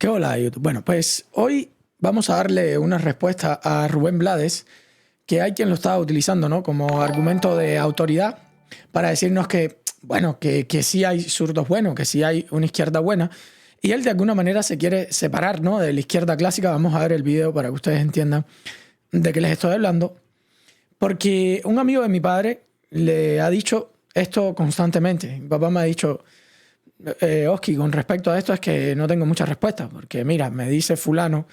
¿Qué hola, YouTube? Bueno, pues hoy vamos a darle una respuesta a Rubén Blades, que hay quien lo está utilizando, ¿no?, como argumento de autoridad para decirnos que, bueno, que sí hay zurdos buenos, que sí hay una izquierda buena. Y él de alguna manera se quiere separar, ¿no?, de la izquierda clásica. Vamos a ver el video para que ustedes entiendan de qué les estoy hablando. Porque un amigo de mi padre le ha dicho esto constantemente. Mi papá me ha dicho... Oski, con respecto a esto es que no tengo mucha respuesta, porque mira, me dice fulano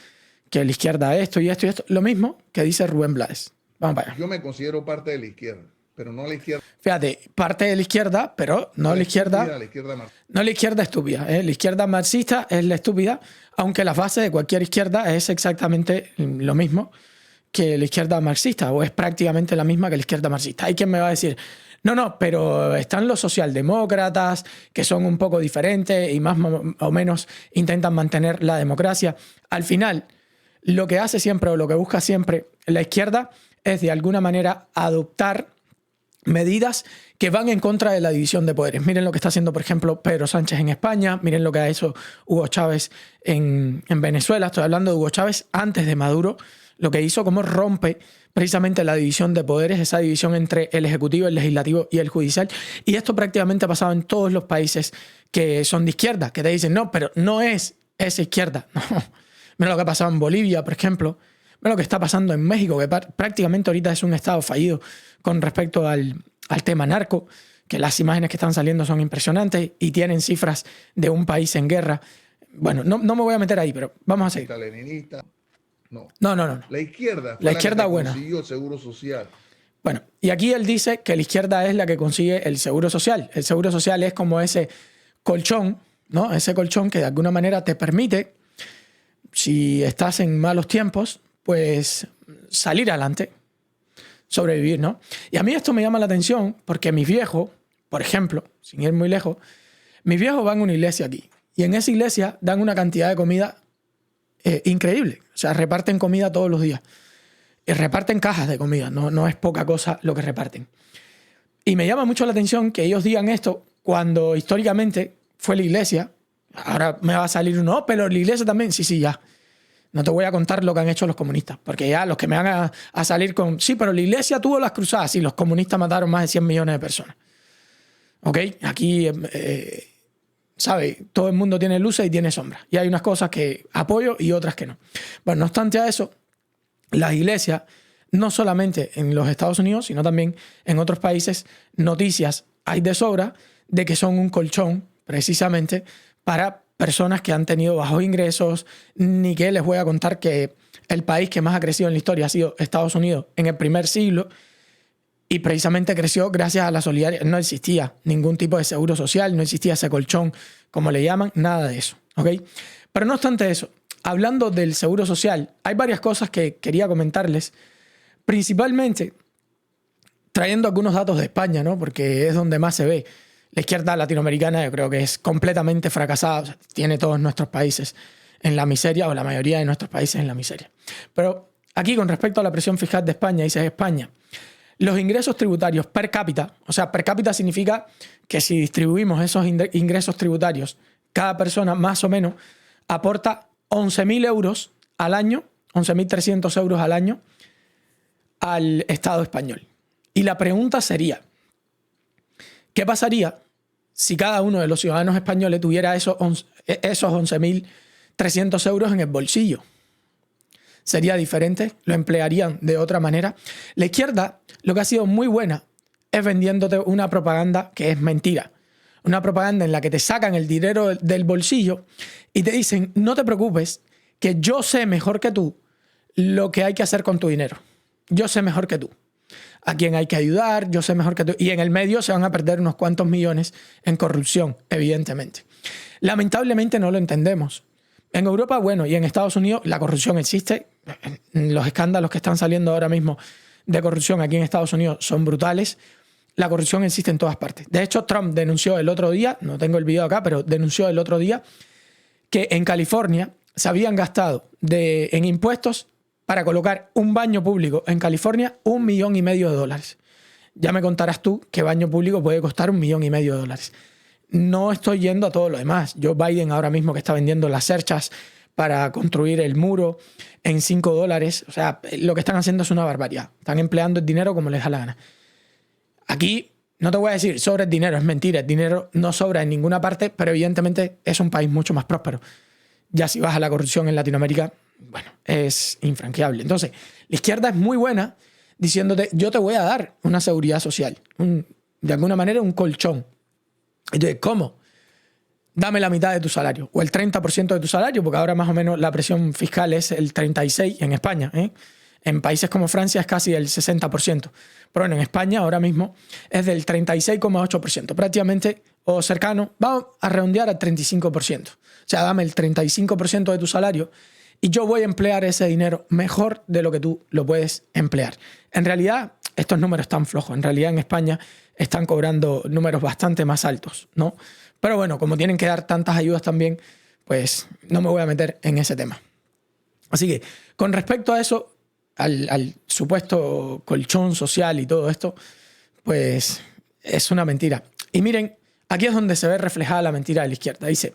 que la izquierda esto y esto y esto, lo mismo que dice Rubén Blades. Vamos para allá. Yo me considero parte de la izquierda, pero no la izquierda. Fíjate, parte de la izquierda, pero no la izquierda. No la izquierda estúpida. La izquierda marxista es la estúpida, aunque la base de cualquier izquierda es exactamente lo mismo que la izquierda marxista, o es prácticamente la misma que la izquierda marxista. Hay quien me va a decir, no, pero están los socialdemócratas, que son un poco diferentes y más o menos intentan mantener la democracia. Al final, lo que hace siempre o lo que busca siempre la izquierda es de alguna manera adoptar medidas que van en contra de la división de poderes. Miren lo que está haciendo, por ejemplo, Pedro Sánchez en España, miren lo que ha hecho Hugo Chávez en Venezuela. Estoy hablando de Hugo Chávez antes de Maduro, lo que hizo, cómo rompe precisamente la división de poderes, esa división entre el Ejecutivo, el Legislativo y el Judicial. Y esto prácticamente ha pasado en todos los países que son de izquierda, que te dicen, no, pero no es esa izquierda. No. Mira lo que ha pasado en Bolivia, por ejemplo. Mira lo que está pasando en México, que prácticamente ahorita es un estado fallido con respecto al tema narco, que las imágenes que están saliendo son impresionantes y tienen cifras de un país en guerra. Bueno, no me voy a meter ahí, pero vamos a seguir. Leninista. No. La izquierda buena. Consiguió el seguro social. Bueno, y aquí él dice que la izquierda es la que consigue el seguro social. El seguro social es como ese colchón, ¿no? Ese colchón que de alguna manera te permite, si estás en malos tiempos, pues salir adelante, sobrevivir, ¿no? Y a mí esto me llama la atención porque mis viejos, por ejemplo, sin ir muy lejos, mis viejos van a una iglesia aquí. Y en esa iglesia dan una cantidad de comida increíble. O sea, reparten comida todos los días. Y reparten cajas de comida. No es poca cosa lo que reparten. Y me llama mucho la atención que ellos digan esto cuando históricamente fue la iglesia. Ahora me va a salir uno, pero la iglesia también. Sí, ya. No te voy a contar lo que han hecho los comunistas. Porque ya los que me van a salir con... Sí, pero la iglesia tuvo las cruzadas. Sí, los comunistas mataron más de 100 millones de personas. ¿Ok? Aquí... ¿sabe? Todo el mundo tiene luces y tiene sombras. Y hay unas cosas que apoyo y otras que no. Bueno, no obstante a eso, las iglesias, no solamente en los Estados Unidos, sino también en otros países, noticias hay de sobra de que son un colchón precisamente para personas que han tenido bajos ingresos. Ni que les voy a contar que el país que más ha crecido en la historia ha sido Estados Unidos en el primer siglo. Y precisamente creció gracias a la solidaridad. No existía ningún tipo de seguro social, no existía ese colchón, como le llaman, nada de eso. ¿Ok? Pero no obstante eso, hablando del seguro social, hay varias cosas que quería comentarles, principalmente trayendo algunos datos de España, ¿no? Porque es donde más se ve. La izquierda latinoamericana yo creo que es completamente fracasada, tiene todos nuestros países en la miseria, o la mayoría de nuestros países en la miseria. Pero aquí, con respecto a la presión fiscal de España, dice España, los ingresos tributarios per cápita, o sea, per cápita significa que si distribuimos esos ingresos tributarios, cada persona más o menos aporta 11.000 euros al año, 11.300 euros al año al Estado español. Y la pregunta sería, ¿qué pasaría si cada uno de los ciudadanos españoles tuviera esos 11.300 euros en el bolsillo? ¿Sería diferente? ¿Lo emplearían de otra manera? La izquierda lo que ha sido muy buena es vendiéndote una propaganda que es mentira. Una propaganda en la que te sacan el dinero del bolsillo y te dicen, no te preocupes, que yo sé mejor que tú lo que hay que hacer con tu dinero. Yo sé mejor que tú a quién hay que ayudar, yo sé mejor que tú. Y en el medio se van a perder unos cuantos millones en corrupción, evidentemente. Lamentablemente no lo entendemos. En Europa, bueno, y en Estados Unidos la corrupción existe. Los escándalos que están saliendo ahora mismo de corrupción aquí en Estados Unidos son brutales. La corrupción existe en todas partes. De hecho, Trump denunció el otro día, no tengo el video acá, pero denunció el otro día que en California se habían gastado en impuestos para colocar un baño público en California $1,5 millones. Ya me contarás tú qué baño público puede costar $1,5 millones. No estoy yendo a todo lo demás. Joe Biden ahora mismo que está vendiendo las cerchas para construir el muro en $5. O sea, lo que están haciendo es una barbaridad. Están empleando el dinero como les da la gana. Aquí no te voy a decir sobre el dinero, es mentira. El dinero no sobra en ninguna parte, pero evidentemente es un país mucho más próspero. Ya si vas a la corrupción en Latinoamérica, bueno, es infranqueable. Entonces, la izquierda es muy buena diciéndote, yo te voy a dar una seguridad social, de alguna manera un colchón. Entonces, ¿cómo? Dame la mitad de tu salario o el 30% de tu salario, porque ahora más o menos la presión fiscal es el 36% en España, ¿eh? En países como Francia es casi el 60%. Pero bueno, en España ahora mismo es del 36,8%, prácticamente o cercano. Vamos a redondear al 35%. O sea, dame el 35% de tu salario y yo voy a emplear ese dinero mejor de lo que tú lo puedes emplear. En realidad, estos números están flojos. En realidad, en España están cobrando números bastante más altos, ¿no? Pero bueno, como tienen que dar tantas ayudas también, pues no me voy a meter en ese tema. Así que, con respecto a eso, al supuesto colchón social y todo esto, pues es una mentira. Y miren, aquí es donde se ve reflejada la mentira de la izquierda. Dice,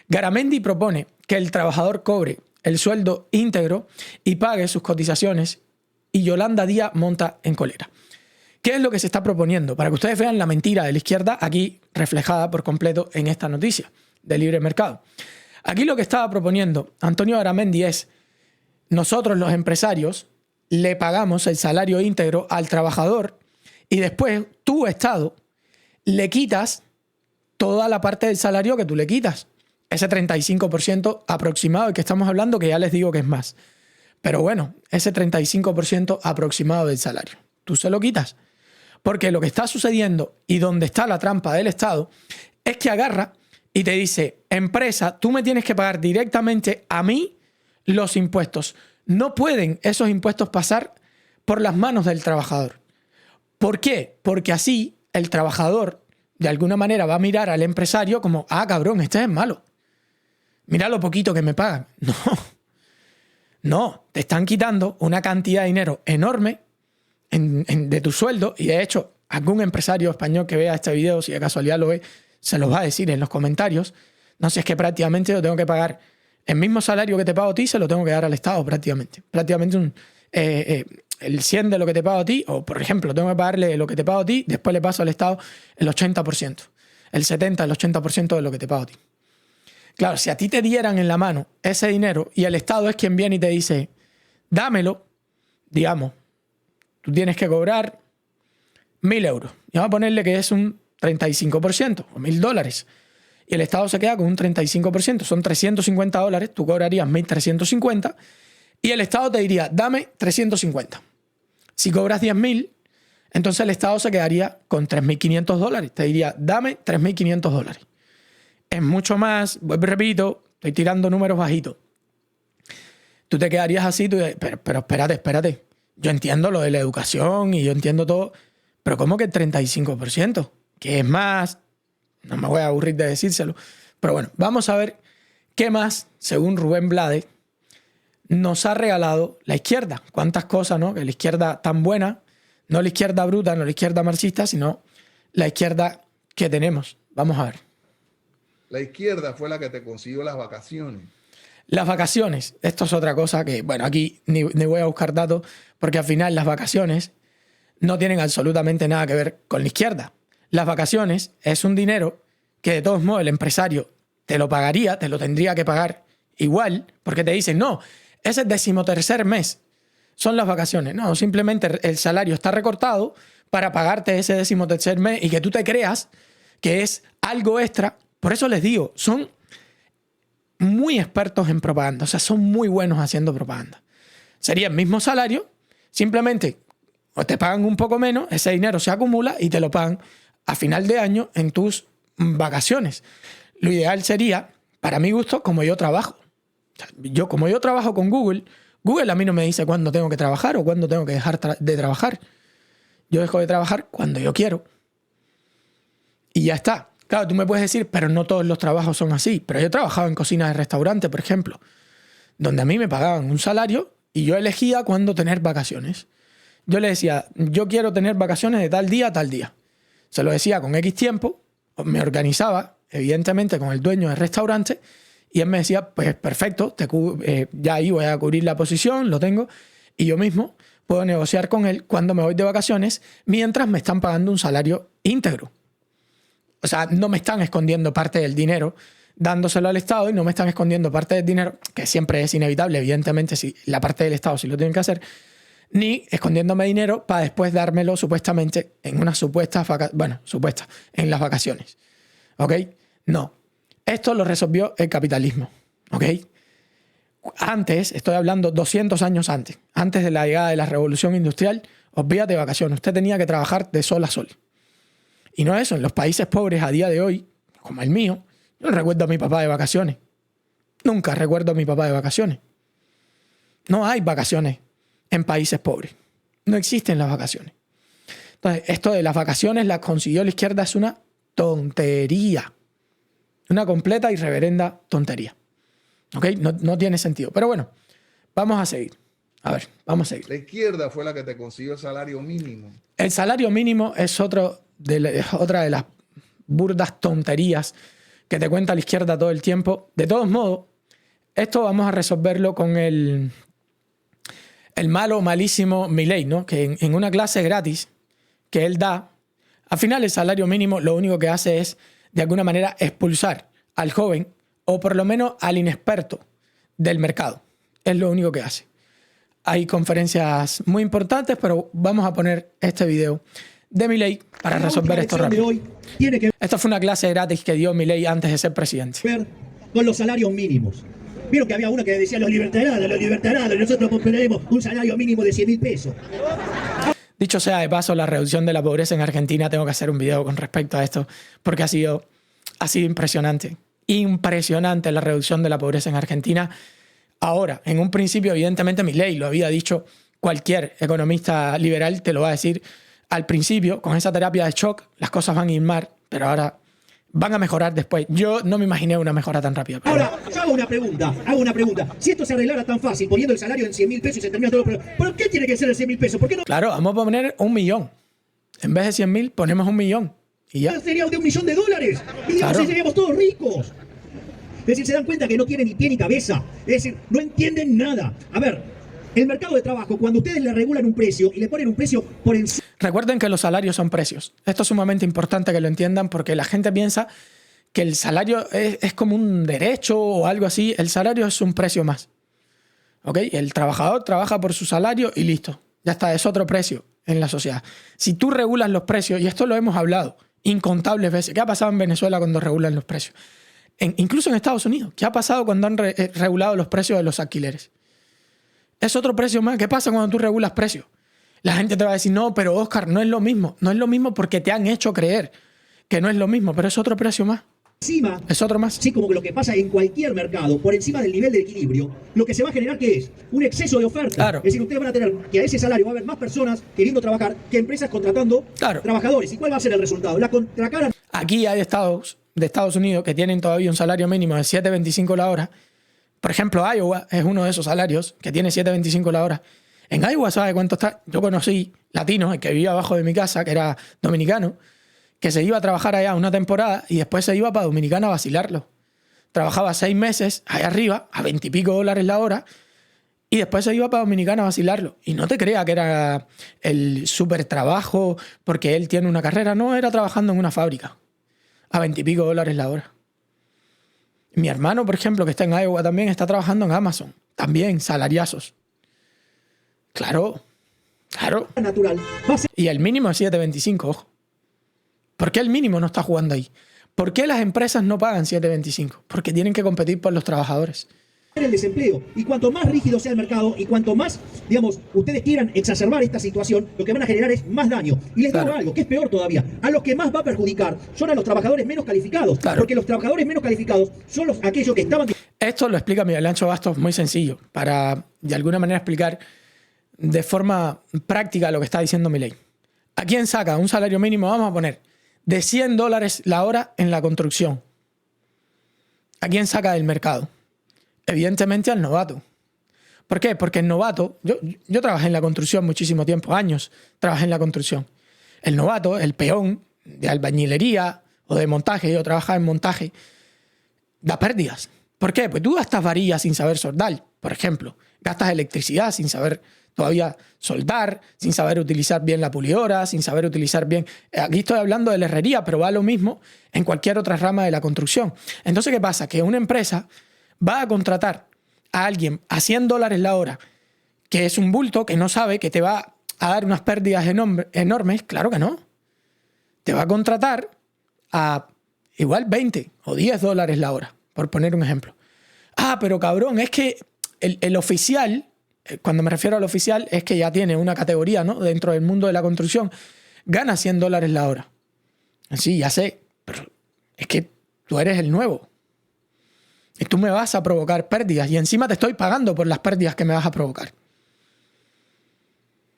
Garamendi propone que el trabajador cobre el sueldo íntegro y pague sus cotizaciones y Yolanda Díaz monta en cólera. ¿Qué es lo que se está proponiendo? Para que ustedes vean la mentira de la izquierda aquí reflejada por completo en esta noticia de libre mercado. Aquí lo que estaba proponiendo Antonio Garamendi es, nosotros los empresarios le pagamos el salario íntegro al trabajador y después tú, Estado, le quitas toda la parte del salario que tú le quitas. Ese 35% aproximado del que estamos hablando, que ya les digo que es más. Pero bueno, ese 35% aproximado del salario, tú se lo quitas. Porque lo que está sucediendo y donde está la trampa del Estado es que agarra y te dice, empresa, tú me tienes que pagar directamente a mí los impuestos. No pueden esos impuestos pasar por las manos del trabajador. ¿Por qué? Porque así el trabajador de alguna manera va a mirar al empresario como, ah, cabrón, este es malo. Mira lo poquito que me pagan. No, te están quitando una cantidad de dinero enorme de tu sueldo y de hecho algún empresario español que vea este video, si de casualidad lo ve, se los va a decir en los comentarios. No sé, es que prácticamente lo tengo que pagar. El mismo salario que te pago a ti se lo tengo que dar al Estado prácticamente. Prácticamente el 100 de lo que te pago a ti, o por ejemplo, tengo que pagarle lo que te pago a ti, después le paso al Estado el 80%, el 70%, el 80% de lo que te pago a ti. Claro, si a ti te dieran en la mano ese dinero y el Estado es quien viene y te dice, dámelo, digamos, tú tienes que cobrar 1.000 euros. Y vamos a ponerle que es un 35% o $1.000. Y el Estado se queda con un 35%. Son $350. Tú cobrarías 1.350. Y el Estado te diría, dame 350. Si cobras 10.000, entonces el Estado se quedaría con $3.500. Te diría, dame $3.500. Es mucho más, repito, estoy tirando números bajitos. Tú te quedarías así, pero espérate. Yo entiendo lo de la educación y yo entiendo todo, pero ¿cómo que el 35%? Que es más, no me voy a aburrir de decírselo. Pero bueno, vamos a ver qué más, según Rubén Blades, nos ha regalado la izquierda. Cuántas cosas, ¿no? Que la izquierda tan buena, no la izquierda bruta, no la izquierda marxista, sino la izquierda que tenemos. Vamos a ver. La izquierda fue la que te consiguió las vacaciones. Las vacaciones, esto es otra cosa que, bueno, aquí ni voy a buscar datos, porque al final las vacaciones no tienen absolutamente nada que ver con la izquierda. Las vacaciones es un dinero que de todos modos el empresario te lo pagaría, te lo tendría que pagar igual, porque te dicen, no, ese es 13º mes, son las vacaciones. No, simplemente el salario está recortado para pagarte ese 13º mes y que tú te creas que es algo extra. Por eso les digo, son muy expertos en propaganda, o sea, son muy buenos haciendo propaganda. Sería el mismo salario, simplemente o te pagan un poco menos, ese dinero se acumula y te lo pagan a final de año en tus vacaciones. Lo ideal sería, para mi gusto, como yo trabajo. Como yo trabajo con Google, Google a mí no me dice cuándo tengo que trabajar o cuándo tengo que dejar de trabajar. Yo dejo de trabajar cuando yo quiero. Y ya está. Claro, tú me puedes decir, pero no todos los trabajos son así. Pero yo he trabajado en cocinas de restaurante, por ejemplo, donde a mí me pagaban un salario y yo elegía cuándo tener vacaciones. Yo le decía, yo quiero tener vacaciones de tal día a tal día. Se lo decía con X tiempo, me organizaba, evidentemente, con el dueño del restaurante Y él me decía, pues perfecto, ya ahí voy a cubrir la posición, lo tengo, y yo mismo puedo negociar con él cuando me voy de vacaciones mientras me están pagando un salario íntegro. O sea, no me están escondiendo parte del dinero dándoselo al Estado y no me están escondiendo parte del dinero, que siempre es inevitable, evidentemente, si la parte del Estado sí lo tienen que hacer, ni escondiéndome dinero para después dármelo supuestamente en unas supuestas en las vacaciones. ¿Ok? No. Esto lo resolvió el capitalismo. ¿Ok? Antes, estoy hablando 200 años antes de la llegada de la revolución industrial, olvídate de vacaciones. Usted tenía que trabajar de sol a sol. Y no eso, en los países pobres a día de hoy, como el mío, yo no recuerdo a mi papá de vacaciones. Nunca recuerdo a mi papá de vacaciones. No hay vacaciones en países pobres. No existen las vacaciones. Entonces, esto de las vacaciones las consiguió la izquierda es una tontería. Una completa y reverenda tontería. ¿Ok? No tiene sentido. Pero bueno, vamos a seguir. A ver, vamos a seguir. La izquierda fue la que te consiguió el salario mínimo. El salario mínimo es otra de las burdas tonterías que te cuenta la izquierda todo el tiempo. De todos modos, esto vamos a resolverlo con el malísimo Milei, ¿no? Que en una clase gratis que él da, al final el salario mínimo lo único que hace es, de alguna manera, expulsar al joven o por lo menos al inexperto del mercado. Es lo único que hace. Hay conferencias muy importantes, pero vamos a poner este video de Milei para resolver esto rápido. Esta fue una clase gratis que dio Milei antes de ser presidente. Con los salarios mínimos. Vieron que había uno que decía los libertarianos, nosotros proponemos un salario mínimo de 100.000 pesos. Dicho sea de paso, la reducción de la pobreza en Argentina, tengo que hacer un video con respecto a esto, porque ha sido impresionante. Impresionante la reducción de la pobreza en Argentina. Ahora, en un principio, evidentemente, Milei lo había dicho, cualquier economista liberal te lo va a decir. Al principio, con esa terapia de shock, las cosas van a ir mal, pero ahora van a mejorar después. Yo no me imaginé una mejora tan rápida. Ahora, yo hago una pregunta. Si esto se arreglara tan fácil, poniendo el salario en 100.000 pesos y se termina todo, ¿por qué tiene que ser el 100.000 pesos? ¿Por qué no? Claro, vamos a poner 1 millón. En vez de 100.000, ponemos 1 millón. Y ya. Sería de $1 millón. Y digamos, Claro. seríamos todos ricos. Es decir, se dan cuenta que no tienen ni pie ni cabeza. Es decir, no entienden nada. A ver, el mercado de trabajo, cuando ustedes le regulan un precio y le ponen un precio por encima... Recuerden que los salarios son precios. Esto es sumamente importante que lo entiendan porque la gente piensa que el salario es como un derecho o algo así. El salario es un precio más. ¿Ok? El trabajador trabaja por su salario y listo. Ya está, es otro precio en la sociedad. Si tú regulas los precios, y esto lo hemos hablado incontables veces, ¿qué ha pasado en Venezuela cuando regulan los precios? Incluso en Estados Unidos, ¿qué ha pasado cuando han regulado los precios de los alquileres? Es otro precio más. ¿Qué pasa cuando tú regulas precios? La gente te va a decir, no, pero Oscar, no es lo mismo. No es lo mismo porque te han hecho creer que no es lo mismo, pero es otro precio más. Encima, es otro más. Sí, como que lo que pasa en cualquier mercado, por encima del nivel de equilibrio, lo que se va a generar, ¿qué es? Un exceso de oferta. Claro. Es decir, ustedes van a tener que a ese salario va a haber más personas queriendo trabajar que empresas contratando trabajadores. ¿Y cuál va a ser el resultado? La cara... Aquí hay estados de Estados Unidos que tienen todavía un salario mínimo de 7.25 la hora. Por ejemplo, Iowa es uno de esos salarios que tiene 7.25 la hora. En Iowa, ¿sabe cuánto está? Yo conocí latinos, el que vivía abajo de mi casa, que era dominicano, que se iba a trabajar allá una temporada y después se iba para Dominicana a vacilarlo. Trabajaba 6 meses allá arriba, a 20 y pico dólares la hora, y después se iba para Dominicana a vacilarlo. Y no te creas que era el súper trabajo porque él tiene una carrera. No, era trabajando en una fábrica, a 20 y pico dólares la hora. Mi hermano, por ejemplo, que está en Iowa también, está trabajando en Amazon. También, salariazos. Claro. natural va a ser Y el mínimo es 7.25, ojo. ¿Por qué el mínimo no está jugando ahí? ¿Por qué las empresas no pagan 7.25? Porque tienen que competir por los trabajadores. el desempleo. Y cuanto más rígido sea el mercado y cuanto más, digamos, ustedes quieran exacerbar esta situación, lo que van a generar es más daño. Y les digo algo, que es peor todavía. A los que más va a perjudicar son a los trabajadores menos calificados. Porque los trabajadores menos calificados son aquellos que estaban... Esto lo explica Miguel Ancho Bastos muy sencillo, para de alguna manera explicar de forma práctica lo que está diciendo Milei. ¿A quién saca un salario mínimo? Vamos a poner de $100 la hora en la construcción. ¿A quién saca del mercado? Evidentemente al novato. ¿Por qué? Porque el novato... Yo trabajé en la construcción muchísimo tiempo, años trabajé en la construcción. El novato, el peón de albañilería o de montaje, yo trabajaba en montaje, da pérdidas. ¿Por qué? Pues tú gastas varillas sin saber soldar, por ejemplo. Gastas electricidad sin saber todavía soldar, sin saber utilizar bien la pulidora, sin saber utilizar bien... Aquí estoy hablando de la herrería, pero va lo mismo en cualquier otra rama de la construcción. Entonces, ¿qué pasa? Que una empresa va a contratar a alguien a $100 la hora, que es un bulto, que no sabe, que te va a dar unas pérdidas enormes. Claro que no. Te va a contratar a igual 20 o $10 la hora, por poner un ejemplo. Ah, pero cabrón, es que el oficial, cuando me refiero al oficial, es que ya tiene una categoría, ¿no?, dentro del mundo de la construcción, gana $100 la hora. Sí, ya sé, pero es que tú eres el nuevo. Y tú me vas a provocar pérdidas y encima te estoy pagando por las pérdidas que me vas a provocar.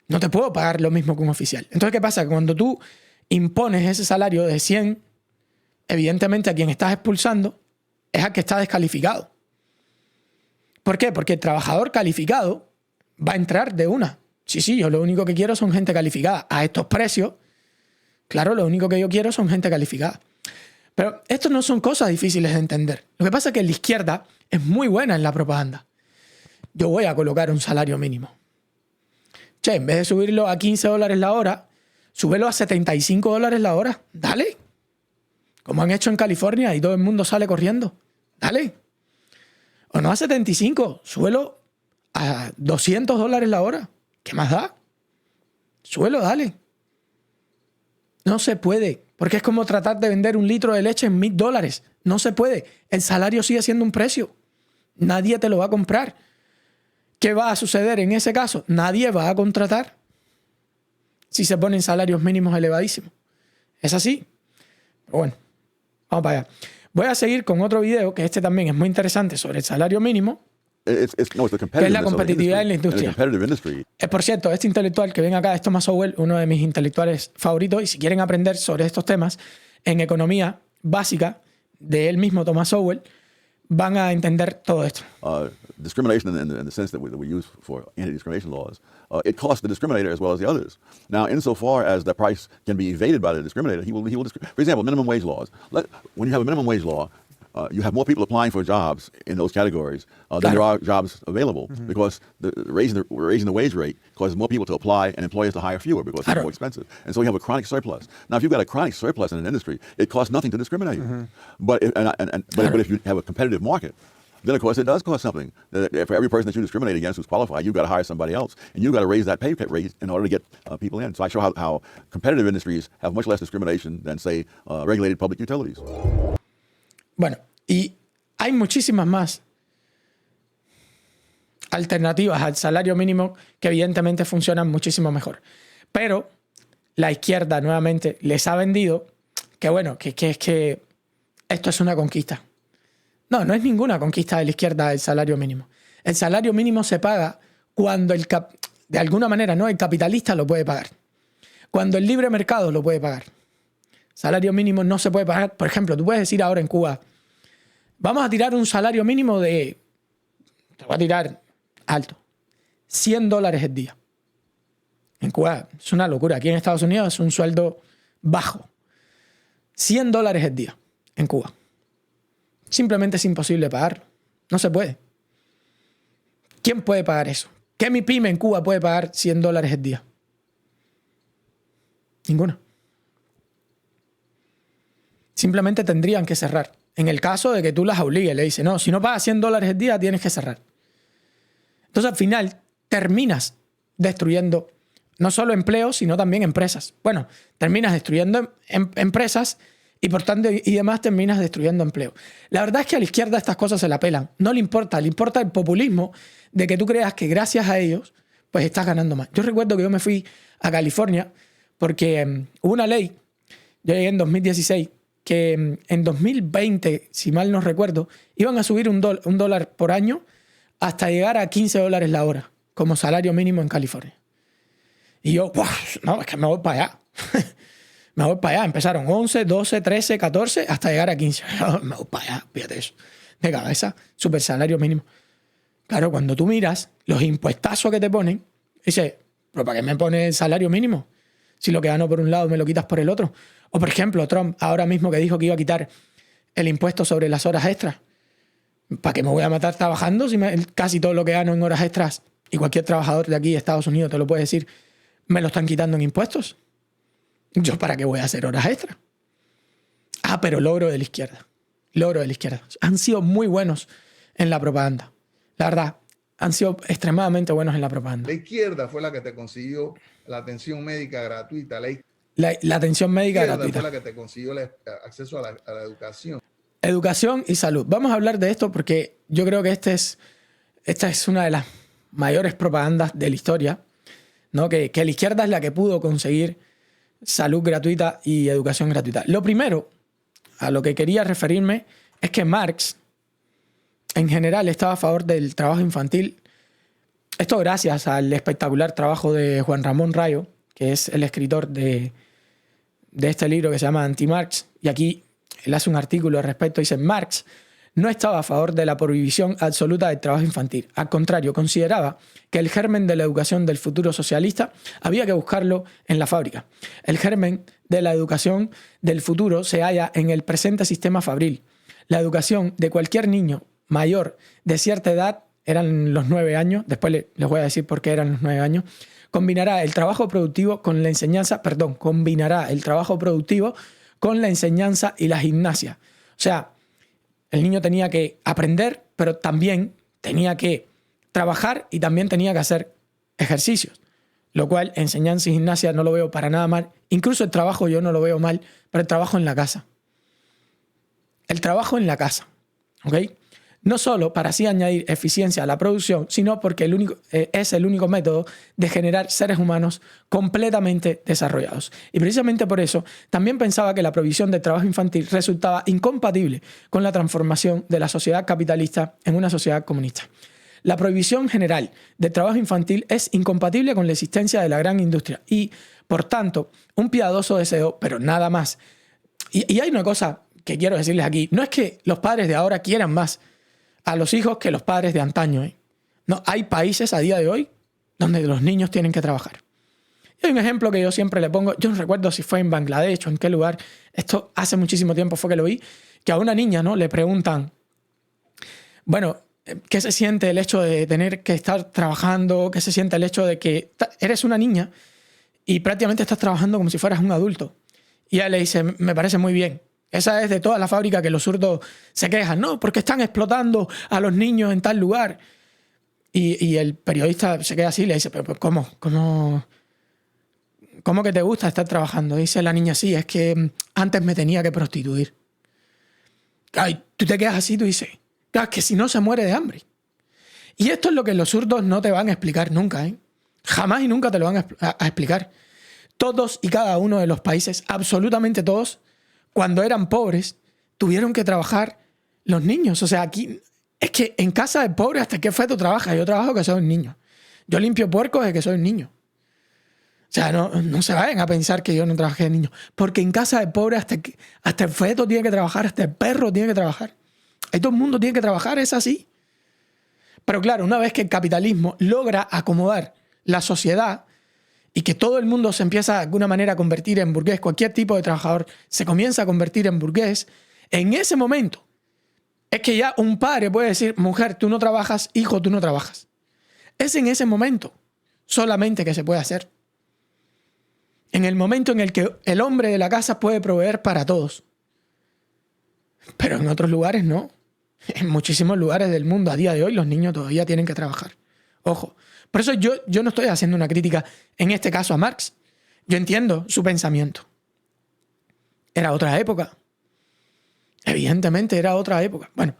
No te puedo pagar lo mismo que un oficial. Entonces, ¿qué pasa? Cuando tú impones ese salario de 100, evidentemente a quien estás expulsando es al que está descalificado. ¿Por qué? Porque el trabajador calificado va a entrar de una. Sí, yo lo único que quiero son gente calificada. A estos precios, claro, lo único que yo quiero son gente calificada. Pero esto no son cosas difíciles de entender. Lo que pasa es que la izquierda es muy buena en la propaganda. Yo voy a colocar un salario mínimo. Che, en vez de subirlo a $15 la hora, súbelo a $75 la hora. Dale. Como han hecho en California y todo el mundo sale corriendo. Dale. O no a 75, súbelo a $200 la hora. ¿Qué más da? Súbelo, dale. No se puede, porque es como tratar de vender un litro de leche en $1,000. No se puede. El salario sigue siendo un precio. Nadie te lo va a comprar. ¿Qué va a suceder en ese caso? Nadie va a contratar si se ponen salarios mínimos elevadísimos. Es así. Pero bueno, vamos para allá. Voy a seguir con otro video, que este también es muy interesante, sobre el salario mínimo, que es la competitividad en la industria. Por cierto, este intelectual que ven acá es Thomas Sowell, uno de mis intelectuales favoritos, y si quieren aprender sobre estos temas en economía básica de él mismo, Thomas Sowell, van a entender todo esto. Discrimination in the sense that we use for anti-discrimination laws, it costs the discriminator as well as the others. Now, insofar as the price can be evaded by the discriminator, he will for example, minimum wage laws. When you have a minimum wage law, you have more people applying for jobs in those categories than there are jobs available, because raising the wage rate causes more people to apply and employers to hire fewer because it's more expensive. And so you have a chronic surplus. Now, if you've got a chronic surplus in an industry, it costs nothing to discriminate. But if you have a competitive market, then of course it does cost something. For every person that you discriminate against who's qualified, you've got to hire somebody else, and you've got to raise that pay rate in order to get people in. So I show how competitive industries have much less discrimination than, say, regulated public utilities. Bueno, y hay muchísimas más alternativas al salario mínimo que evidentemente funcionan muchísimo mejor. Pero la izquierda nuevamente les ha vendido que bueno, que esto es una conquista. No, no es ninguna conquista de la izquierda el salario mínimo. El salario mínimo se paga cuando de alguna manera, ¿no?, el capitalista lo puede pagar. Cuando el libre mercado lo puede pagar. Salario mínimo no se puede pagar. Por ejemplo, tú puedes decir ahora en Cuba, vamos a tirar un salario mínimo de, te voy a tirar alto, $100 el día. En Cuba es una locura. Aquí en Estados Unidos es un sueldo bajo. $100 el día en Cuba. Simplemente es imposible pagarlo. No se puede. ¿Quién puede pagar eso? ¿Qué mi pyme en Cuba puede pagar $100 el día? Ninguna. Simplemente tendrían que cerrar. En el caso de que tú las obligues, le dices, no, si no pagas $100 el día, tienes que cerrar. Entonces, al final, terminas destruyendo no solo empleos, sino también empresas. Bueno, terminas destruyendo empresas y por tanto y demás terminas destruyendo empleo. La verdad es que a la izquierda estas cosas se la pelan. No le importa el populismo de que tú creas que gracias a ellos pues estás ganando más. Yo recuerdo que yo me fui a California porque hubo una ley, yo llegué en 2016, que en 2020, si mal no recuerdo, iban a subir un dólar por año hasta llegar a $15 la hora como salario mínimo en California. Y yo, no, es que me voy para allá. Me voy para allá. Empezaron 11, 12, 13, 14, hasta llegar a 15. Me voy para allá, fíjate eso. De cabeza, super salario mínimo. Claro, cuando tú miras los impuestazos que te ponen, dices, ¿pero para qué me pones el salario mínimo? Si lo que gano por un lado me lo quitas por el otro. O por ejemplo, Trump ahora mismo que dijo que iba a quitar el impuesto sobre las horas extras. ¿Para qué me voy a matar trabajando si casi todo lo que gano en horas extras, y cualquier trabajador de aquí de Estados Unidos te lo puede decir, me lo están quitando en impuestos? ¿Yo para qué voy a hacer horas extras? Ah, pero logro de la izquierda. Logro de la izquierda. Han sido muy buenos en la propaganda. La verdad, han sido extremadamente buenos en la propaganda. La izquierda fue la que te consiguió la atención médica gratuita. La atención médica izquierda gratuita. fue la que te consiguió el acceso a la educación. Educación y salud. Vamos a hablar de esto porque yo creo que esta es una de las mayores propagandas de la historia, ¿no? Que la izquierda es la que pudo conseguir salud gratuita y educación gratuita. Lo primero a lo que quería referirme es que Marx, en general, estaba a favor del trabajo infantil. Esto gracias al espectacular trabajo de Juan Ramón Rayo, que es el escritor de este libro que se llama Anti-Marx. Y aquí él hace un artículo al respecto. Dice: Marx no estaba a favor de la prohibición absoluta del trabajo infantil. Al contrario, consideraba que el germen de la educación del futuro socialista había que buscarlo en la fábrica. El germen de la educación del futuro se halla en el presente sistema fabril. La educación de cualquier niño mayor de cierta edad, eran los 9 años, después les voy a decir por qué eran los 9 años, combinará el trabajo productivo con la enseñanza, combinará el trabajo productivo con la enseñanza y la gimnasia. O sea, el niño tenía que aprender, pero también tenía que trabajar y también tenía que hacer ejercicios. Lo cual, enseñanza y gimnasia no lo veo para nada mal. Incluso el trabajo yo no lo veo mal, pero el trabajo en la casa. El trabajo en la casa, ¿ok? No solo para así añadir eficiencia a la producción, sino porque es el único método de generar seres humanos completamente desarrollados. Y precisamente por eso también pensaba que la prohibición del trabajo infantil resultaba incompatible con la transformación de la sociedad capitalista en una sociedad comunista. La prohibición general del trabajo infantil es incompatible con la existencia de la gran industria y, por tanto, un piadoso deseo, pero nada más. Y hay una cosa que quiero decirles aquí. No es que los padres de ahora quieran más a los hijos que los padres de antaño, ¿eh? No, hay países a día de hoy donde los niños tienen que trabajar. Y hay un ejemplo que yo siempre le pongo, yo no recuerdo si fue en Bangladesh o en qué lugar, esto hace muchísimo tiempo fue que lo vi, que a una niña, ¿no?, le preguntan, bueno, ¿qué se siente el hecho de tener que estar trabajando? ¿Qué se siente el hecho de que eres una niña y prácticamente estás trabajando como si fueras un adulto? Y ella le dice: me parece muy bien. Esa es de toda la fábrica que los zurdos se quejan, ¿no? Porque están explotando a los niños en tal lugar. Y el periodista se queda así y le dice: ¿pero cómo? ¿Cómo que te gusta estar trabajando? Dice la niña: sí, es que antes me tenía que prostituir. Ay, tú te quedas así, tú dices: claro, es que si no se muere de hambre. Y esto es lo que los zurdos no te van a explicar nunca, ¿eh? Jamás y nunca te lo van a explicar. Todos y cada uno de los países, absolutamente todos, cuando eran pobres, tuvieron que trabajar los niños. O sea, aquí es que en casa de pobre, ¿hasta qué feto trabajas? Yo trabajo que soy un niño. Yo limpio puercos desde que soy un niño. O sea, no se vayan a pensar que yo no trabajé de niño. Porque en casa de pobre hasta el feto tiene que trabajar, hasta el perro tiene que trabajar. Ahí todo el mundo tiene que trabajar, es así. Pero claro, una vez que el capitalismo logra acomodar la sociedad y que todo el mundo se empieza de alguna manera a convertir en burgués, cualquier tipo de trabajador se comienza a convertir en burgués, en ese momento es que ya un padre puede decir: mujer, tú no trabajas, hijo, tú no trabajas. Es en ese momento solamente que se puede hacer. En el momento en el que el hombre de la casa puede proveer para todos. Pero en otros lugares no. En muchísimos lugares del mundo a día de hoy los niños todavía tienen que trabajar. Ojo. Por eso yo no estoy haciendo una crítica en este caso a Marx. Yo entiendo su pensamiento. Era otra época. Evidentemente era otra época. Bueno,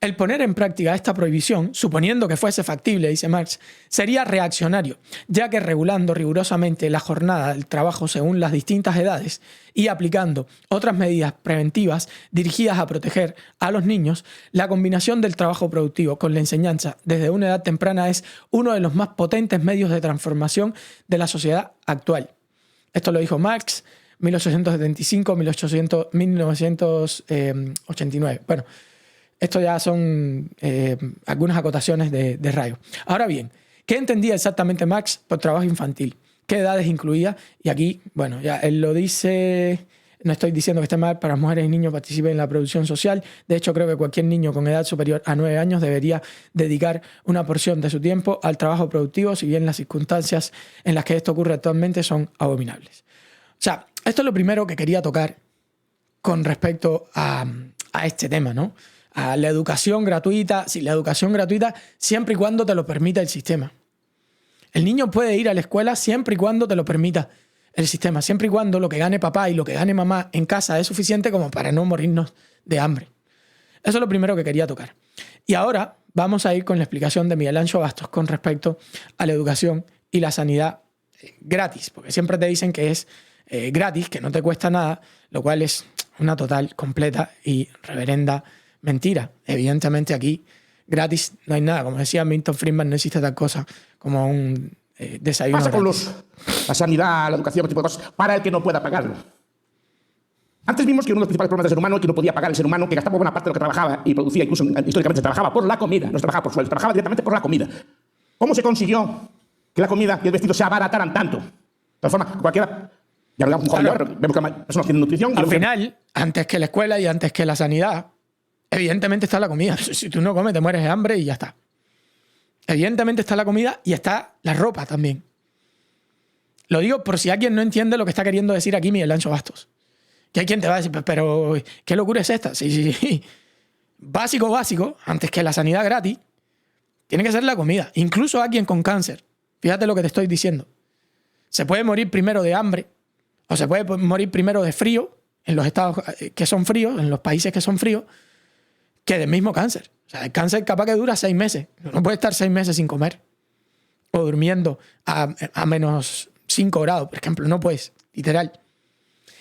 el poner en práctica esta prohibición, suponiendo que fuese factible, dice Marx, sería reaccionario, ya que regulando rigurosamente la jornada del trabajo según las distintas edades y aplicando otras medidas preventivas dirigidas a proteger a los niños, la combinación del trabajo productivo con la enseñanza desde una edad temprana es uno de los más potentes medios de transformación de la sociedad actual. Esto lo dijo Marx, 1875-1989. Bueno, esto ya son algunas acotaciones de Rayo. Ahora bien, ¿qué entendía exactamente Marx por trabajo infantil? ¿Qué edades incluía? Y aquí, bueno, ya él lo dice No estoy diciendo que esté mal para mujeres y niños participen en la producción social. De hecho, creo que cualquier niño con edad superior a 9 años debería dedicar una porción de su tiempo al trabajo productivo, si bien las circunstancias en las que esto ocurre actualmente son abominables. O sea, esto es lo primero que quería tocar con respecto a este tema, ¿no? A la educación gratuita. Sí, la educación gratuita siempre y cuando te lo permita el sistema. El niño puede ir a la escuela siempre y cuando te lo permita el sistema, siempre y cuando lo que gane papá y lo que gane mamá en casa es suficiente como para no morirnos de hambre. Eso es lo primero que quería tocar. Y ahora vamos a ir con la explicación de Miguel Ancho Bastos con respecto a la educación y la sanidad gratis, porque siempre te dicen que es gratis, que no te cuesta nada, lo cual es una total, completa y reverenda mentira. Evidentemente aquí gratis no hay nada. Como decía Milton Friedman, no existe tal cosa como un desayuno Pasa con gratis. la sanidad, la educación, este tipo de cosas, para el que no pueda pagarlo. Antes vimos que uno de los principales problemas del ser humano es que no podía pagar el ser humano, que gastaba buena parte de lo que trabajaba y producía, incluso históricamente se trabajaba por la comida, no se trabajaba por sueldo, se trabajaba directamente por la comida. ¿Cómo se consiguió que la comida y el vestido se abarataran tanto? De tal forma, cualquiera, ya hablamos un joven, Claro. vemos que las personas tienen nutrición. Al final, antes que la escuela y antes que la sanidad, evidentemente está la comida. Si tú no comes, te mueres de hambre y ya está. Evidentemente está la comida y está la ropa también. Lo digo por si alguien no entiende lo que está queriendo decir aquí Miguel Ancho Bastos. Que hay quien te va a decir, pero ¿qué locura es esta? Sí. Básico, antes que la sanidad gratis, tiene que ser la comida. Incluso alguien con cáncer. Fíjate lo que te estoy diciendo. Se puede morir primero de hambre o se puede morir primero de frío en los estados que son fríos, en los países que son fríos, que del mismo cáncer. O sea, el cáncer capaz que dura 6 meses. No puede estar 6 meses sin comer o durmiendo a menos 5 grados, por ejemplo. No puedes, literal.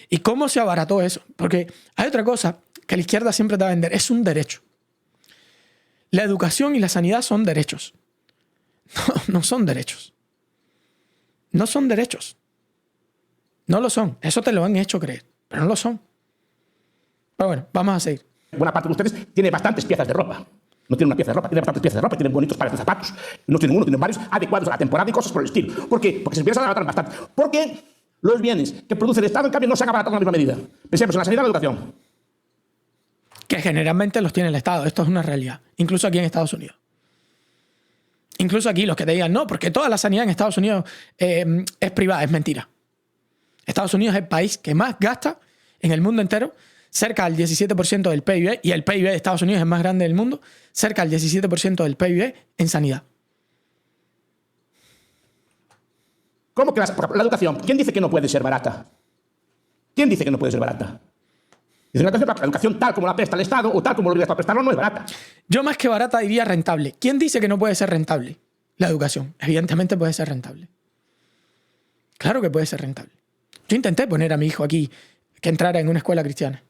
¿Y cómo se abarató eso? Porque hay otra cosa que la izquierda siempre te va a vender. Es un derecho. La educación y la sanidad son derechos. No son derechos. No son derechos. No lo son. Eso te lo han hecho creer, pero no lo son. Pero bueno, vamos a seguir. Buena parte de ustedes tiene bastantes piezas de ropa. No tienen una pieza de ropa, tienen bastantes piezas de ropa, tienen bonitos pares de zapatos. No tienen uno, tienen varios adecuados a la temporada y cosas por el estilo. ¿Por qué? Porque se empiezan a abaratan bastante. Porque los bienes que produce el Estado, en cambio, no se han abaratado en la misma medida. Pensemos en la sanidad y la educación. Que generalmente los tiene el Estado. Esto es una realidad. Incluso aquí en Estados Unidos. Incluso aquí los que te digan, no, porque toda la sanidad en Estados Unidos es privada. Es mentira. Estados Unidos es el país que más gasta en el mundo entero, cerca del 17% del PIB, y el PIB de Estados Unidos es el más grande del mundo, cerca del 17% del PIB en sanidad. ¿Cómo que la educación? ¿Quién dice que no puede ser barata? ¿Quién dice que no puede ser barata? Dice, la educación tal como la presta el Estado o tal como lo obliga a prestarlo no es barata. Yo más que barata diría rentable. ¿Quién dice que no puede ser rentable? La educación. Evidentemente puede ser rentable. Claro que puede ser rentable. Yo intenté poner a mi hijo aquí que entrara en una escuela cristiana.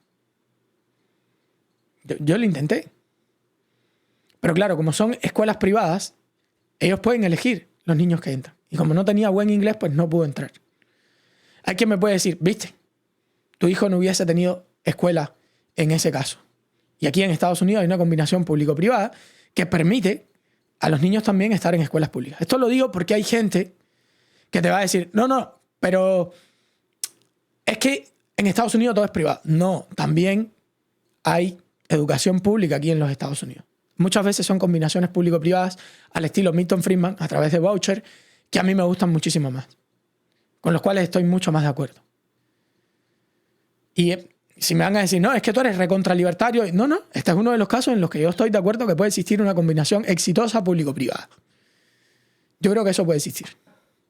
Yo lo intenté. Pero claro, como son escuelas privadas, ellos pueden elegir los niños que entran. Y como no tenía buen inglés, pues no pudo entrar. Hay quien me puede decir, viste, tu hijo no hubiese tenido escuela en ese caso. Y aquí en Estados Unidos hay una combinación público-privada que permite a los niños también estar en escuelas públicas. Esto lo digo porque hay gente que te va a decir, no, pero es que en Estados Unidos todo es privado. No, también hay educación pública aquí en los Estados Unidos. Muchas veces son combinaciones público-privadas al estilo Milton Friedman a través de voucher, que a mí me gustan muchísimo más, con los cuales estoy mucho más de acuerdo. Y si me van a decir, no, es que tú eres recontralibertario, no, este es uno de los casos en los que yo estoy de acuerdo que puede existir una combinación exitosa público-privada. Yo creo que eso puede existir.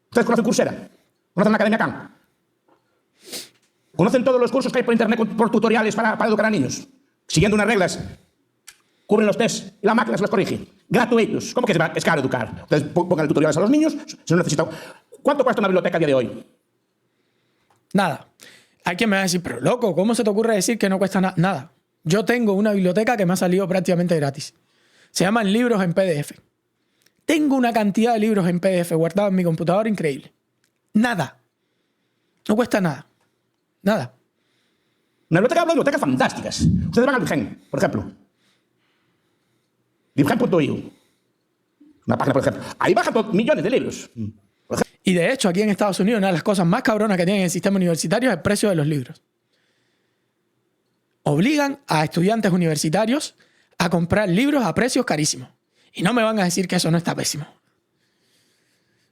¿Ustedes conocen Coursera? ¿Conocen la Academia Khan? ¿Conocen todos los cursos que hay por internet por tutoriales para educar a niños? Siguiendo unas reglas, cubren los tests y la máquina se los corrige. Gratuitos. ¿Cómo que es caro educar? Entonces pongan tutoriales a los niños, se no necesita. ¿Cuánto cuesta una biblioteca a día de hoy? Nada. Hay quien me va a decir, pero loco, ¿cómo se te ocurre decir que no cuesta nada? Yo tengo una biblioteca que me ha salido prácticamente gratis. Se llaman libros en PDF. Tengo una cantidad de libros en PDF guardados en mi computadora increíble. Nada. No cuesta nada. Nada. Una biblioteca, hablo de bibliotecas fantásticas. Ustedes van al Virgen, por ejemplo. Virgen.eu. Una página, por ejemplo. Ahí bajan millones de libros. Y de hecho, aquí en Estados Unidos, una de las cosas más cabronas que tiene el sistema universitario es el precio de los libros. obligan a estudiantes universitarios a comprar libros a precios carísimos. Y no me van a decir que eso no está pésimo.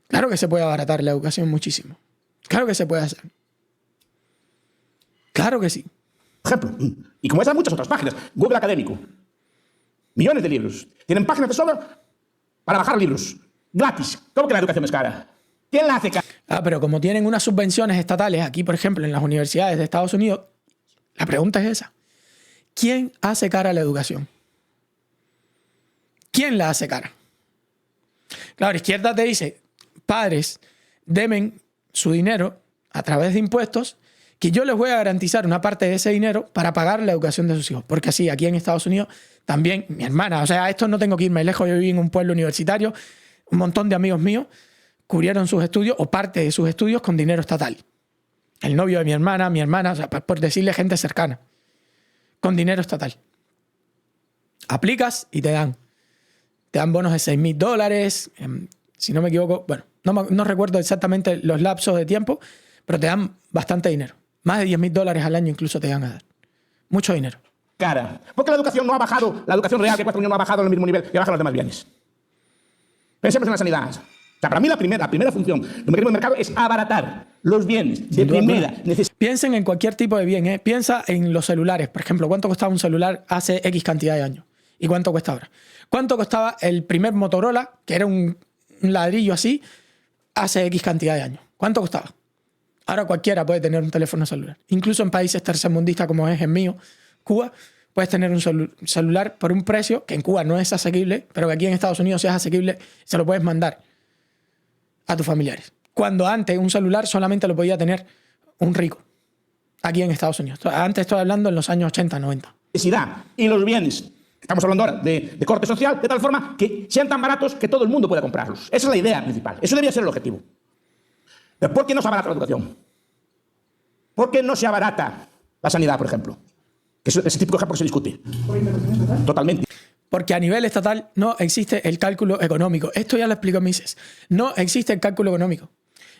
Claro que se puede abaratar la educación muchísimo. Claro que se puede hacer. Claro que sí. Por ejemplo, y como esas muchas otras páginas, Google Académico, millones de libros, tienen páginas de sobra para bajar libros, gratis. ¿Cómo que la educación es cara? ¿Quién la hace cara? Pero como tienen unas subvenciones estatales aquí, por ejemplo, en las universidades de Estados Unidos, la pregunta es esa. ¿Quién hace cara a la educación? ¿Quién la hace cara? Claro, la izquierda te dice, padres deben su dinero a través de impuestos, que yo les voy a garantizar una parte de ese dinero para pagar la educación de sus hijos. Porque así, aquí en Estados Unidos, también mi hermana, o sea, esto no tengo que irme lejos, yo viví en un pueblo universitario, un montón de amigos míos cubrieron sus estudios o parte de sus estudios con dinero estatal. El novio de mi hermana, o sea, por decirle gente cercana, con dinero estatal. Aplicas y te dan bonos de $6,000, si no me equivoco, bueno, no recuerdo exactamente los lapsos de tiempo, pero te dan bastante dinero. Más de $10,000 al año incluso te van a dar. Mucho dinero. Cara. Porque la educación no ha bajado, la educación real que cuesta un niño no ha bajado al mismo nivel que bajan los demás bienes. Pensemos en la sanidad. O sea, para mí la primera función del mecanismo de mercado es abaratar los bienes de primera necesidad. Piensen en cualquier tipo de bien, ¿eh? Piensa en los celulares. Por ejemplo, ¿cuánto costaba un celular hace X cantidad de años? ¿Y cuánto cuesta ahora? ¿Cuánto costaba el primer Motorola, que era un ladrillo así, hace X cantidad de años? ¿Cuánto costaba? Ahora cualquiera puede tener un teléfono celular. Incluso en países tercermundistas como es el mío, Cuba, puedes tener un celular por un precio que en Cuba no es asequible, pero que aquí en Estados Unidos sí es asequible, se lo puedes mandar a tus familiares. Cuando antes un celular solamente lo podía tener un rico, aquí en Estados Unidos. Antes estoy hablando en los años 80, 90. Necesidad y los bienes, estamos hablando ahora de corte social, de tal forma que sean tan baratos que todo el mundo pueda comprarlos. Esa es la idea principal. Eso debería ser el objetivo. Pero ¿por qué no se abarata la educación? ¿Por qué no se abarata la sanidad, por ejemplo? Que es ese típico ejemplo que se discute. Totalmente. Porque a nivel estatal no existe el cálculo económico. Esto ya lo explicó Mises. No existe el cálculo económico.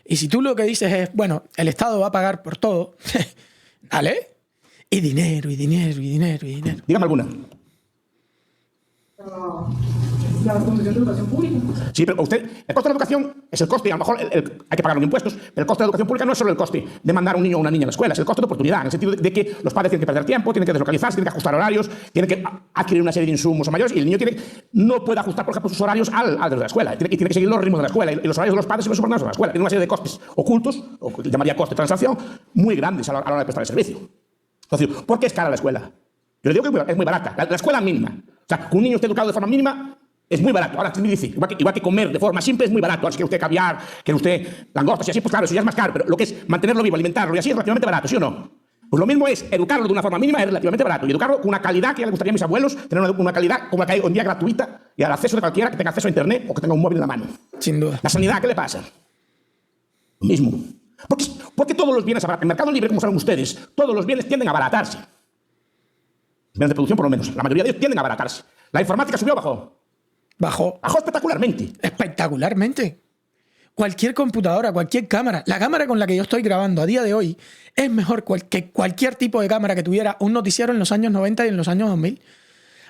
Y si tú lo que dices es, bueno, el Estado va a pagar por todo, ¿vale? Y dinero, y dinero, y dinero, y dinero. Dígame alguna. La Fundación de Educación Pública. Sí, pero usted, el coste de la educación es el coste, a lo mejor hay que pagar los impuestos, pero el coste de la educación pública no es solo el coste de mandar a un niño o una niña a la escuela, es el coste de oportunidad, en el sentido de que los padres tienen que perder tiempo, tienen que deslocalizarse, tienen que ajustar horarios, tienen que adquirir una serie de insumos a mayores, y el niño no puede ajustar, por ejemplo, sus horarios al de la escuela, y tiene que seguir los ritmos de la escuela, y los horarios de los padres son subordinados a la escuela. Tiene una serie de costes ocultos, o que llamaría coste de transacción, muy grandes a la hora de prestar el servicio. Entonces, ¿por qué es cara la escuela? Yo le digo que es muy barata, la escuela mínima. O sea, que un niño esté educado de forma mínima es muy barato. Ahora, me dice, igual que comer de forma simple es muy barato. Ahora, si quiere usted caviar, quiere usted langostas y así, pues claro, eso ya es más caro. Pero lo que es mantenerlo vivo, alimentarlo y así es relativamente barato, ¿sí o no? Pues lo mismo es educarlo de una forma mínima, es relativamente barato. Y educarlo con una calidad que ya le gustaría a mis abuelos, tener una calidad como la que hay hoy en día gratuita y al acceso de cualquiera que tenga acceso a Internet o que tenga un móvil en la mano. Sin duda. La sanidad, ¿qué le pasa? Lo mismo. Porque todos los bienes abaratan. En el mercado libre, como saben ustedes, todos los bienes tienden a abaratarse. Bienes de producción, por lo menos. La mayoría de ellos tienden a abaratarse. La informática subió o bajó. Bajó. Bajó espectacularmente. Espectacularmente. Cualquier computadora, cualquier cámara, la cámara con la que yo estoy grabando a día de hoy es mejor que cualquier tipo de cámara que tuviera un noticiero en los años 90 y en los años 2000.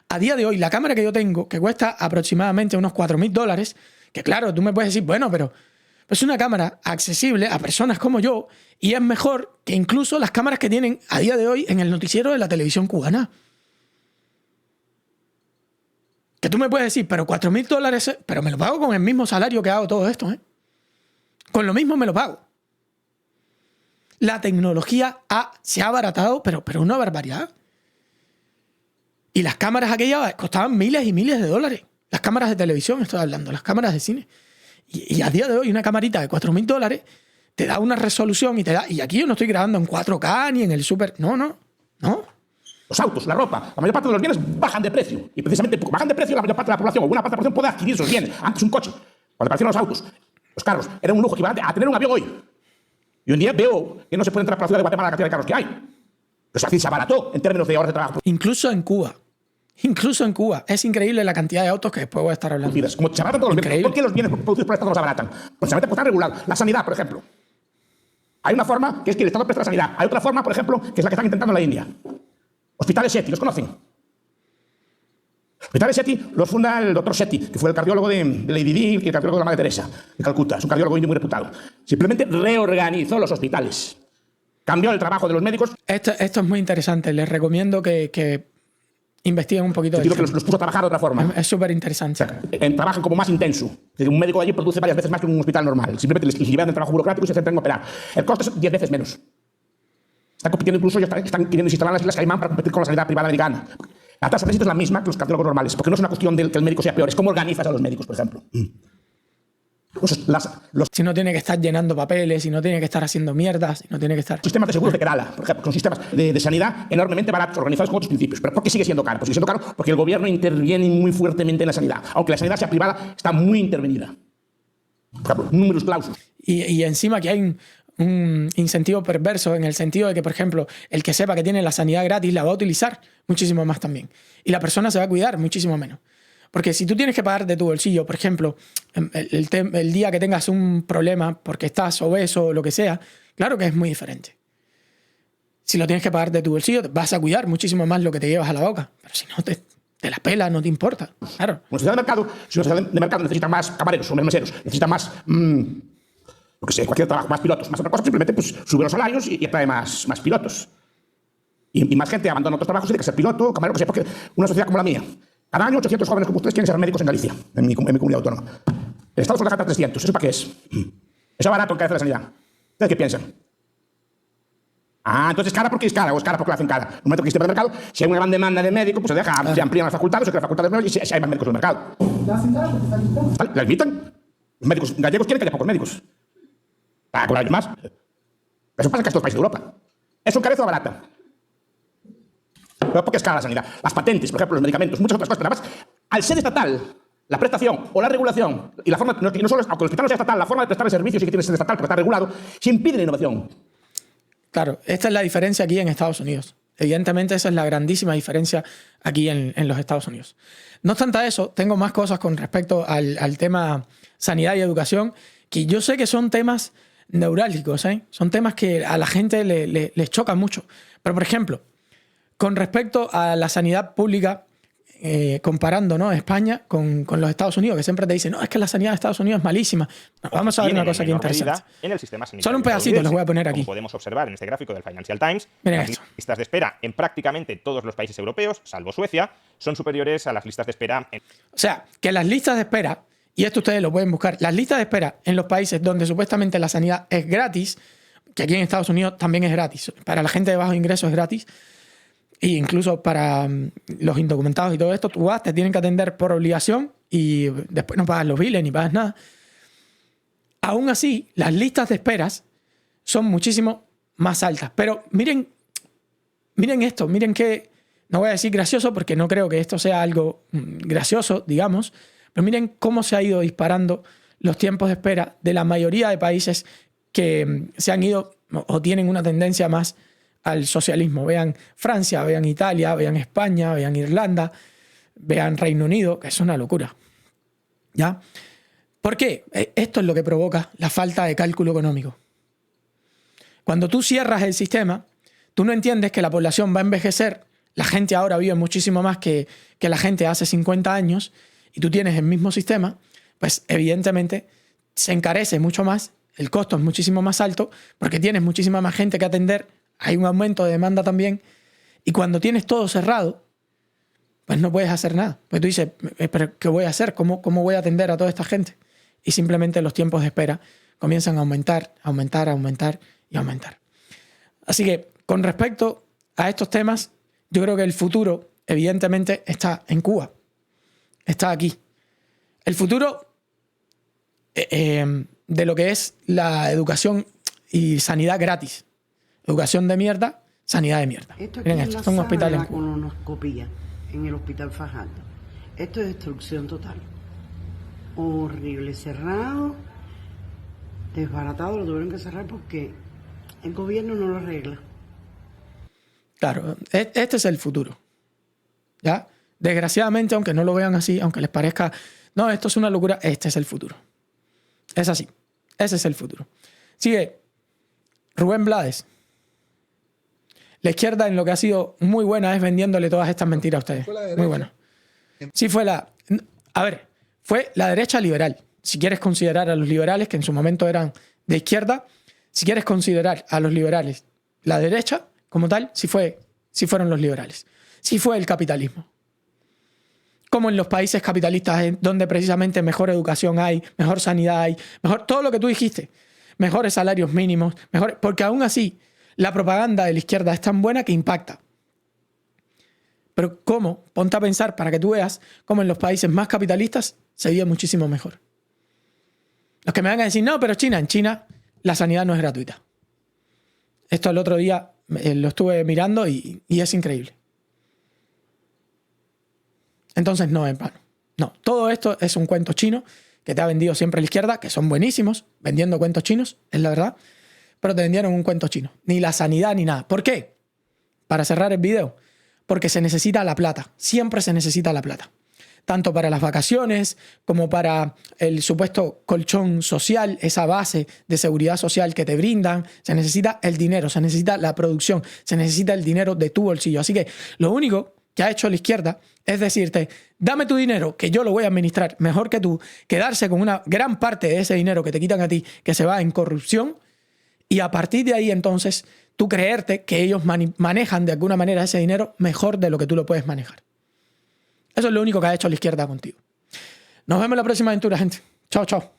A día de hoy, la cámara que yo tengo, que cuesta aproximadamente unos $4,000, que claro, tú me puedes decir, bueno, pero es una cámara accesible a personas como yo y es mejor que incluso las cámaras que tienen a día de hoy en el noticiero de la televisión cubana. Que tú me puedes decir, pero $4,000, pero me lo pago con el mismo salario que hago todo esto, ¿eh? Con lo mismo me lo pago. La tecnología se ha abaratado, pero una barbaridad. Y las cámaras aquellas costaban miles y miles de dólares. Las cámaras de televisión, estoy hablando, las cámaras de cine. Y a día de hoy una camarita de $4,000 te da una resolución y te da... Y aquí yo no estoy grabando en 4K ni en el super... No. Los autos, la ropa, la mayor parte de los bienes bajan de precio. Y precisamente porque bajan de precio, la mayor parte de la población o buena parte de la población puede adquirir esos bienes. Antes un coche, cuando aparecieron los autos, los carros, era un lujo equivalente a tener un avión hoy. Y hoy en día veo que no se puede entrar por la ciudad de Guatemala la cantidad de carros que hay. Pues así se abarató en términos de horas de trabajo. Incluso en Cuba. Es increíble la cantidad de autos que después voy a estar hablando. Como se abaratan todos los bienes. Increíble. ¿Por qué los bienes producidos por el Estado no se abaratan? Precisamente porque están regulados. La sanidad, por ejemplo. Hay una forma que es que el Estado presta la sanidad. Hay otra forma, por ejemplo, que es la que están intentando en la India. Hospitales SETI, ¿los conocen? Hospitales SETI los funda el doctor SETI, que fue el cardiólogo de Lady Di y el cardiólogo de la Madre Teresa, de Calcuta. Es un cardiólogo indio muy reputado. Simplemente reorganizó los hospitales. Cambió el trabajo de los médicos. Esto es muy interesante. Les recomiendo que investiguen un poquito de Digo esto. que los puso a trabajar de otra forma. Es súper interesante. Trabajan como más intenso. Un médico allí produce varias veces más que un hospital normal. Simplemente les liberan el trabajo burocrático y se centran en operar. El coste es 10 veces menos. Están compitiendo incluso, están queriendo instalar las Islas Caimán para competir con la sanidad privada americana. La tasa de éxito es la misma que los cardiólogos normales, porque no es una cuestión de que el médico sea peor, es cómo organizas a los médicos, por ejemplo. Pues Si no tiene que estar llenando papeles, si no tiene que estar haciendo mierdas, si no tiene que estar... sistemas de seguros de Kerala, por ejemplo, son sistemas de sanidad enormemente baratos, organizados con otros principios. ¿Pero por qué sigue siendo caro? Pues sigue siendo caro porque el gobierno interviene muy fuertemente en la sanidad. Aunque la sanidad sea privada, está muy intervenida. Por ejemplo, números clausus. Y encima que hay un incentivo perverso en el sentido de que, por ejemplo, el que sepa que tiene la sanidad gratis la va a utilizar muchísimo más también. Y la persona se va a cuidar muchísimo menos. Porque si tú tienes que pagar de tu bolsillo, por ejemplo, el día que tengas un problema porque estás obeso o lo que sea, claro que es muy diferente. Si lo tienes que pagar de tu bolsillo, vas a cuidar muchísimo más lo que te llevas a la boca. Pero si no, te la pela, no te importa. Claro. Una sociedad de mercado, si una sociedad de mercado necesita más camareros o meseros, necesita más, lo que sé, cualquier trabajo, más pilotos, más otra cosa, simplemente pues, sube los salarios y atrae más pilotos. Y más gente abandona otros trabajos y tiene que ser piloto, camarero, que sé, porque una sociedad como la mía, cada año 800 jóvenes como ustedes quieren ser médicos en Galicia, en mi comunidad autónoma. El Estado solo gasta 300. ¿Eso para qué es? Eso es barato encarece la sanidad. ¿Ustedes qué piensan? Ah, entonces es cara porque es cara, o es cara porque la hacen cara. En el momento que sistema de mercado, si hay una gran demanda de médicos, pues se amplían las facultades, se crean facultades nuevas y si hay más médicos en el mercado. La hacen cara porque está limitado. ¿Vale? ¿La limitan? Los médicos gallegos quieren que haya pocos médicos. Para cobrar más. Eso pasa en casi todos los países de Europa. ¿Es un carece o barata? Pero porque es cara la sanidad. Las patentes, por ejemplo, los medicamentos, muchas otras cosas. Pero además, al ser estatal, la prestación o la regulación, y la forma, no solo, aunque el hospital no sea estatal, la forma de prestar el servicio sí que tiene que ser estatal porque está regulado, se impide la innovación. Claro, esta es la diferencia aquí en Estados Unidos. Evidentemente esa es la grandísima diferencia aquí en los Estados Unidos. No obstante eso, tengo más cosas con respecto al tema sanidad y educación, que yo sé que son temas neurálgicos, ¿eh? Son temas que a la gente les chocan mucho. Pero, por ejemplo, con respecto a la sanidad pública, comparando, ¿no?, España con los Estados Unidos, que siempre te dicen, no, es que la sanidad de Estados Unidos es malísima. No, vamos a ver una cosa aquí interesante. En el sistema sanitario Solo un pedacito les voy a poner aquí. Como podemos observar en este gráfico del Financial Times, Miren las esto. listas de espera en prácticamente todos los países europeos, salvo Suecia, son superiores a las listas de espera en... O sea, que las listas de espera, y esto ustedes lo pueden buscar, las listas de espera en los países donde supuestamente la sanidad es gratis, que aquí en Estados Unidos también es gratis, para la gente de bajos ingresos es gratis, e incluso para los indocumentados y todo esto, tú vas, te tienen que atender por obligación y después no pagas los biles ni pagas nada. Aún así, las listas de esperas son muchísimo más altas. Pero miren esto, miren que, no voy a decir gracioso porque no creo que esto sea algo gracioso, digamos, pero miren cómo se ha ido disparando los tiempos de espera de la mayoría de países que se han ido o tienen una tendencia más al socialismo. Vean Francia, vean Italia, vean España, vean Irlanda, vean Reino Unido, que es una locura. ¿Ya? ¿Por qué? Esto es lo que provoca la falta de cálculo económico. Cuando tú cierras el sistema, tú no entiendes que la población va a envejecer, la gente ahora vive muchísimo más que la gente hace 50 años, y tú tienes el mismo sistema, pues evidentemente se encarece mucho más, el costo es muchísimo más alto, porque tienes muchísima más gente que atender, hay un aumento de demanda también, y cuando tienes todo cerrado, pues no puedes hacer nada. Pues tú dices, ¿pero qué voy a hacer? ¿Cómo voy a atender a toda esta gente? Y simplemente los tiempos de espera comienzan a aumentar, aumentar, aumentar y aumentar. Así que, con respecto a estos temas, yo creo que el futuro, evidentemente, está en Cuba. Está aquí. El futuro de lo que es la educación y sanidad gratis. Educación de mierda, sanidad de mierda. Esto Miren aquí esto, en son la hospitales sala en de la Cuba. colonoscopía, en el Hospital Fajardo. Esto es destrucción total. Horrible, cerrado, desbaratado, lo tuvieron que cerrar porque el gobierno no lo arregla. Claro, este es el futuro. ¿Ya? Desgraciadamente, aunque no lo vean así, aunque les parezca, no, esto es una locura, este es el futuro. Es así. Ese es el futuro. Sigue Rubén Blades. La izquierda en lo que ha sido muy buena es vendiéndole todas estas mentiras a ustedes. Fue la derecha. Muy buena. Sí fue la... A ver, fue la derecha liberal. Si quieres considerar a los liberales, que en su momento eran de izquierda, si quieres considerar a los liberales la derecha, como tal, sí fueron los liberales. Sí fue el capitalismo. Como en los países capitalistas, donde precisamente mejor educación hay, mejor sanidad hay, mejor todo lo que tú dijiste, mejores salarios mínimos, mejores, porque aún así la propaganda de la izquierda es tan buena que impacta. Pero ¿cómo? Ponte a pensar para que tú veas cómo en los países más capitalistas se vive muchísimo mejor. Los que me van a decir, no, pero en China la sanidad no es gratuita. Esto el otro día lo estuve mirando y es increíble. Entonces no es vano. No, todo esto es un cuento chino que te ha vendido siempre la izquierda, que son buenísimos vendiendo cuentos chinos, es la verdad, pero te vendieron un cuento chino. Ni la sanidad ni nada. ¿Por qué? Para cerrar el video. Porque se necesita la plata. Siempre se necesita la plata. Tanto para las vacaciones como para el supuesto colchón social, esa base de seguridad social que te brindan. Se necesita el dinero, se necesita la producción, se necesita el dinero de tu bolsillo. Así que lo único que ha hecho la izquierda es decirte, dame tu dinero, que yo lo voy a administrar mejor que tú, quedarse con una gran parte de ese dinero que te quitan a ti, que se va en corrupción, y a partir de ahí entonces tú creerte que ellos manejan de alguna manera ese dinero mejor de lo que tú lo puedes manejar. Eso es lo único que ha hecho la izquierda contigo. Nos vemos en la próxima aventura, gente. Chao, chao.